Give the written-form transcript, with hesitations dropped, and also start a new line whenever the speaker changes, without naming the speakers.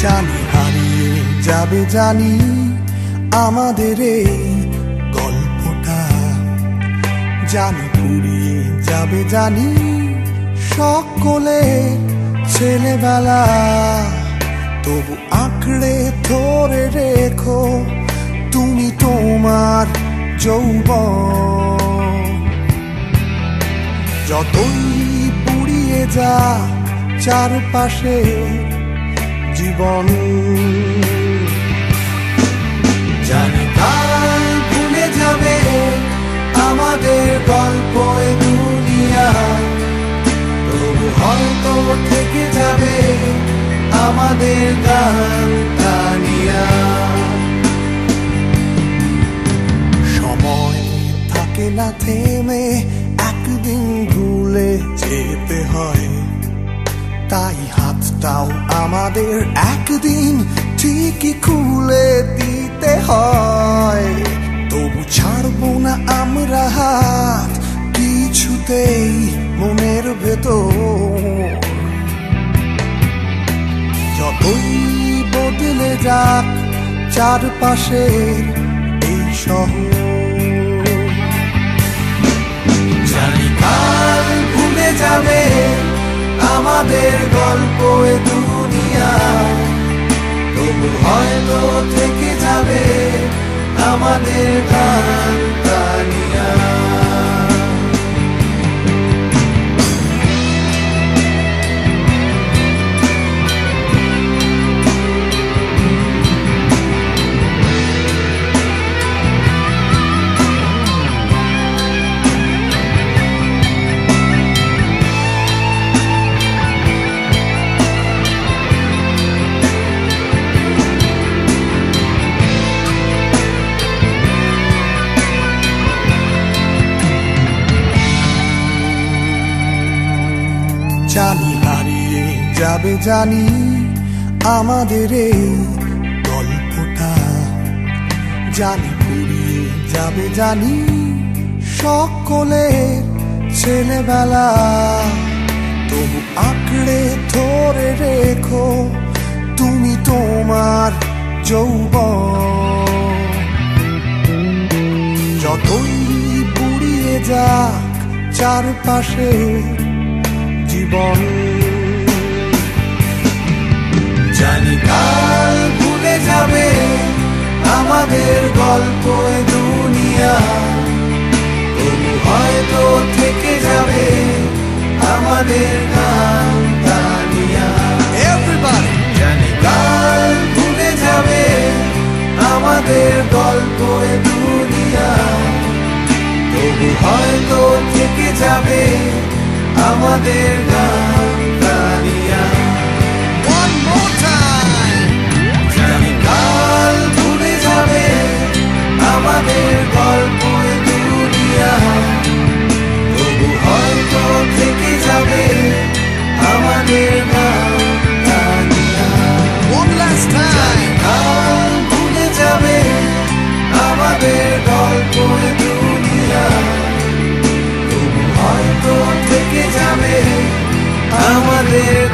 জানি হারিয়ে যাবে জানি আমাদের এই গল্পটা, জানি ফুরিয়ে যাবে জানি সকলের ছেলেবেলা। তবু আঁকড়ে ধরে রেখো তুমি তোমার যৌবন। যতই পুড়িয়ে যা চারপাশে জীবন, জানি কাল ভুলে যাবে আমাদের গল্প এ দুনিয়া, তবু হয়তো থেকে যাবে আমাদের গান কানিয়া। সময় থাকে না থেমে, একদিন ভুলে যেতে হয়, তাই হাতটাও আমাদের একদিন ঠিকই খুলে দিতে হয়। তবু ছাড়বো না আমরা হাত কিছুতেই মনের ভেতর। যতই বদলে যাক চারপাশের এই শহর, জানি কাল ভুলে যাবে আমাদের গল্প এ দুনিয়া, তবু হয়তো থেকে যাবে আমাদের গান কানিয়া। জানি হারিয়ে যাবে জানি আমাদের এই গল্পটা, জানি ফুরিয়ে যাবে জানি সকলের ছেলেবেলা। তবু আঁকড়ে ধরে রেখো তুমি তোমার যৌবন। যতই পুড়িয়ে যাক চারপাশে জীবন, জানি কাল ভুলে যাবে আমাদের গল্প এ দুনিয়া, তবু হয়তো থেকে যাবে আমাদের গান কানিয়া। Everybody! জানি কাল ভুলে যাবে আমাদের গল্প এ দুনিয়া, তবু হয়তো থেকে যাবে আমাদের গান কানিয়া। One more time! জানি কাল ভুলে যাবে আমাদের গল্প এ দুনিয়া, তবু হয়তো থেকে যাবে আমাদের গান কানিয়া। One last time! জানি কাল ভুলে যাবে আমাদের গল্প এ দুনিয়া, তবু হয়তো থেকে যাবে আমাদের